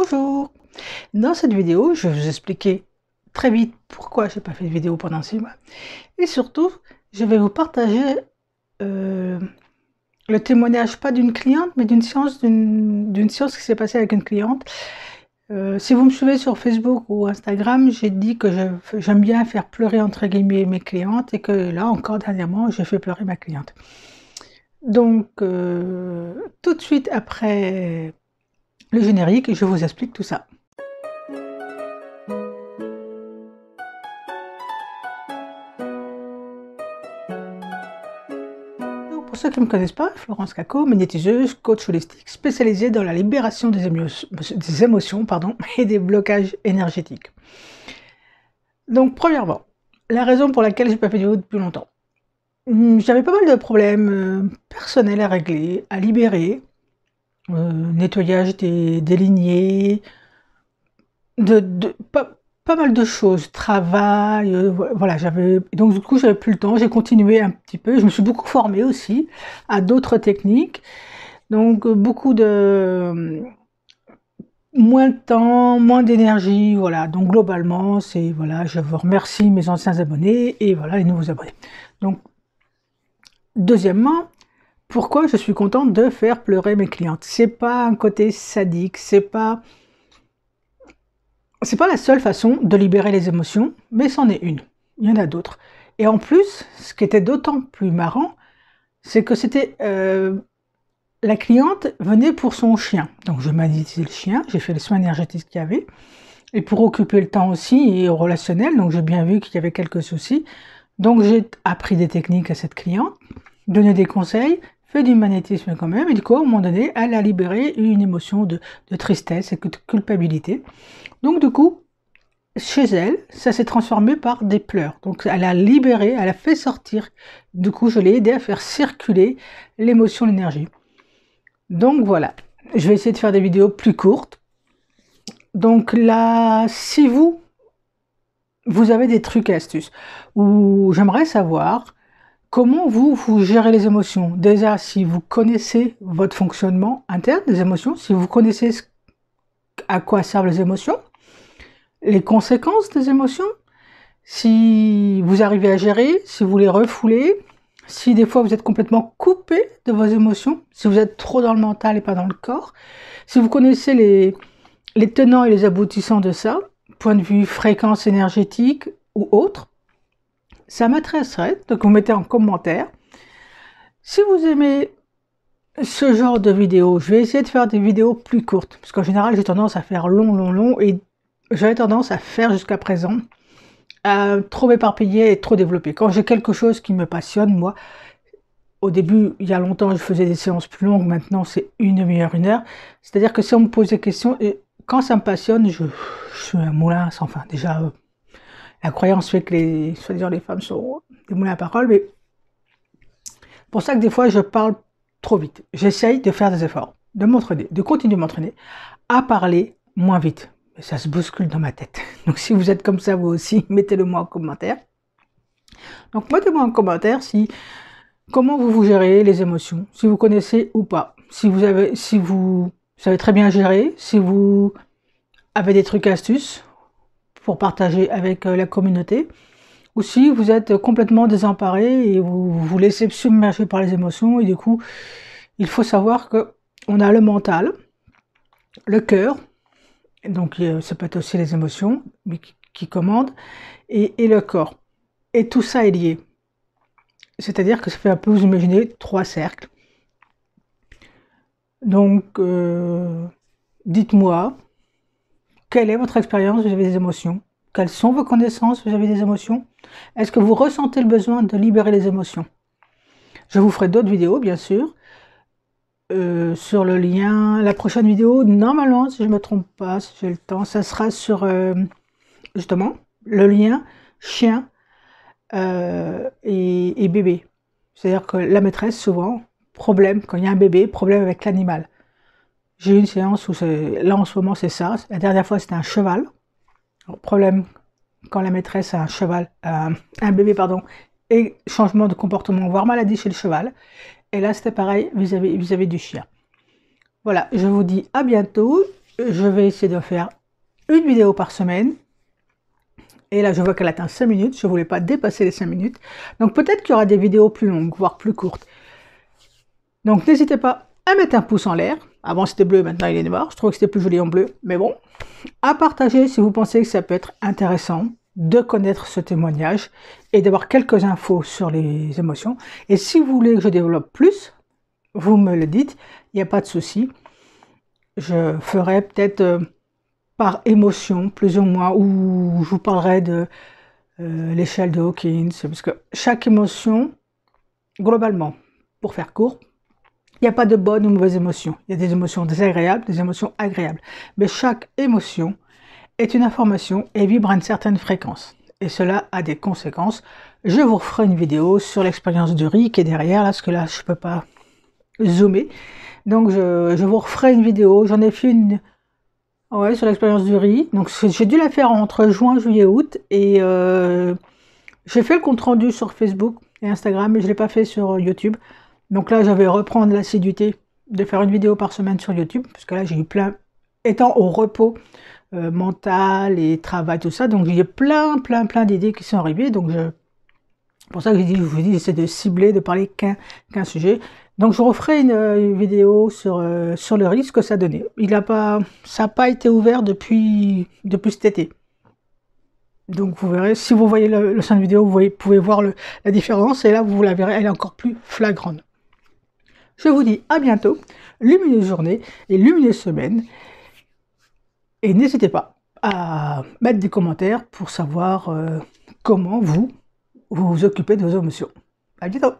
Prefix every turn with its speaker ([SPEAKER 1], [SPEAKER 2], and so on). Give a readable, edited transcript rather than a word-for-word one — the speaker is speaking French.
[SPEAKER 1] Bonjour! Dans cette vidéo, je vais vous expliquer très vite pourquoi j'ai pas fait de vidéo pendant 6 mois. Et surtout, je vais vous partager le témoignage, pas d'une cliente, mais d'une séance qui s'est passée avec une cliente. Si vous me suivez sur Facebook ou Instagram, j'ai dit que j'aime bien faire pleurer entre guillemets mes clientes et que là encore dernièrement, j'ai fait pleurer ma cliente. Donc, tout de suite après le générique, je vous explique tout ça. Pour ceux qui ne me connaissent pas, Florence Cacco, magnétiseuse, coach holistique, spécialisée dans la libération des émotions et des blocages énergétiques. Donc, premièrement, la raison pour laquelle j'ai pas fait de vidéo depuis longtemps. J'avais pas mal de problèmes personnels à régler, à libérer, nettoyage des lignées, pas mal de choses, travail, voilà, donc du coup j'avais plus le temps, j'ai continué un petit peu, je me suis beaucoup formée aussi à d'autres techniques, donc beaucoup de moins de temps, moins d'énergie, voilà, donc globalement c'est, voilà, je vous remercie mes anciens abonnés et voilà les nouveaux abonnés. Donc deuxièmement, pourquoi je suis contente de faire pleurer mes clientes? C'est pas un côté sadique, c'est pas la seule façon de libérer les émotions, mais c'en est une. Il y en a d'autres. Et en plus, ce qui était d'autant plus marrant, c'est que c'était la cliente venait pour son chien. Donc je magnétisais le chien, j'ai fait les soins énergétiques qu'il y avait, et pour occuper le temps aussi et au relationnel, donc j'ai bien vu qu'il y avait quelques soucis. Donc j'ai appris des techniques à cette cliente, donné des conseils, fait du magnétisme quand même, et du coup, à un moment donné, elle a libéré une émotion de tristesse et de culpabilité. Donc du coup, chez elle, ça s'est transformé par des pleurs. Donc elle a libéré, elle a fait sortir. Du coup, je l'ai aidé à faire circuler l'émotion, l'énergie. Donc voilà, je vais essayer de faire des vidéos plus courtes. Donc là, si vous avez des trucs et astuces, ou j'aimerais savoir comment vous gérez les émotions. Déjà, si vous connaissez votre fonctionnement interne des émotions, si vous connaissez à quoi servent les émotions, les conséquences des émotions, si vous arrivez à gérer, si vous les refoulez, si des fois vous êtes complètement coupé de vos émotions, si vous êtes trop dans le mental et pas dans le corps, si vous connaissez les tenants et les aboutissants de ça, point de vue fréquence énergétique ou autre, ça m'intéresserait, donc vous mettez en commentaire. Si vous aimez ce genre de vidéos, je vais essayer de faire des vidéos plus courtes, parce qu'en général j'ai tendance à faire long, et j'avais tendance à faire jusqu'à présent, trop m'éparpiller et trop développer. Quand j'ai quelque chose qui me passionne, moi, au début, il y a longtemps, je faisais des séances plus longues, maintenant c'est une demi-heure, 1 heure. C'est-à-dire que si on me pose des questions, et quand ça me passionne, je suis un moulin sans fin. Déjà, la croyance fait que les femmes sont des moulins à parole, mais pour ça que des fois je parle trop vite. J'essaye de faire des efforts, de m'entraîner, de continuer de m'entraîner à parler moins vite. Mais ça se bouscule dans ma tête. Donc si vous êtes comme ça vous aussi, mettez-le moi en commentaire. Donc mettez-moi en commentaire comment vous gérez les émotions, si vous connaissez ou pas. Si vous savez très bien gérer, si vous avez des trucs astuces pour partager avec la communauté, ou si vous êtes complètement désemparé et vous vous laissez submerger par les émotions, et du coup, il faut savoir que on a le mental, le cœur, donc ça peut être aussi les émotions mais qui commandent, et le corps. Et tout ça est lié. C'est-à-dire que ça fait un peu, vous imaginez, 3 cercles. Donc, dites-moi, quelle est votre expérience vis-à-vis des émotions? Quelles sont vos connaissances vis-à-vis des émotions? Est-ce que vous ressentez le besoin de libérer les émotions? Je vous ferai d'autres vidéos, bien sûr, sur le lien. La prochaine vidéo, normalement, si je ne me trompe pas, si j'ai le temps, ça sera sur, justement, le lien chien et bébé. C'est-à-dire que la maîtresse, souvent, problème, quand il y a un bébé, problème avec l'animal. J'ai eu une séance où, là en ce moment c'est ça, la dernière fois c'était un cheval. Alors, problème quand la maîtresse a un cheval, un bébé pardon, et changement de comportement, voire maladie chez le cheval. Et là c'était pareil vis-à-vis du chien. Voilà, je vous dis à bientôt. je vais essayer de faire une vidéo par semaine. Et là, je vois qu'elle atteint 5 minutes. Je ne voulais pas dépasser les 5 minutes. Donc, peut-être qu'il y aura des vidéos plus longues, voire plus courtes. Donc, n'hésitez pas à mettre un pouce en l'air. Avant, c'était bleu, maintenant, il est noir. Je trouve que c'était plus joli en bleu. Mais bon, à partager si vous pensez que ça peut être intéressant de connaître ce témoignage et d'avoir quelques infos sur les émotions. Et si vous voulez que je développe plus, vous me le dites. Il n'y a pas de souci. Je ferai peut-être... par émotion, plus ou moins, où je vous parlerai de l'échelle de Hawkins, parce que chaque émotion, globalement, pour faire court, il n'y a pas de bonne ou mauvaise émotion. Il y a des émotions désagréables, des émotions agréables. Mais chaque émotion est une information et vibre à une certaine fréquence. Et cela a des conséquences. Je vous referai une vidéo sur l'expérience du riz qui est derrière, là, parce que là, je ne peux pas zoomer. Donc, je vous referai une vidéo. J'en ai fait une... Ouais, sur l'expérience du riz. Donc j'ai dû la faire entre juin, juillet, août. Et j'ai fait le compte rendu sur Facebook et Instagram, mais je ne l'ai pas fait sur YouTube. Donc là, je vais reprendre l'assiduité de faire une vidéo par semaine sur YouTube. Parce que là, j'ai eu plein, étant au repos mental et travail, tout ça. Donc j'ai plein d'idées qui sont arrivées. Donc c'est pour ça que je vous dis, j'essaie de cibler, de parler qu'un sujet. Donc je referai une vidéo sur le riz, ce que ça donnait. Ça n'a pas été ouvert depuis cet été. Donc vous verrez, si vous voyez le sein de vidéo, vous pouvez voir la différence. Et là, vous la verrez, elle est encore plus flagrante. Je vous dis à bientôt, lumineuse journée et lumineuse semaine. Et n'hésitez pas à mettre des commentaires pour savoir comment vous vous occupez de vos émotions. À bientôt!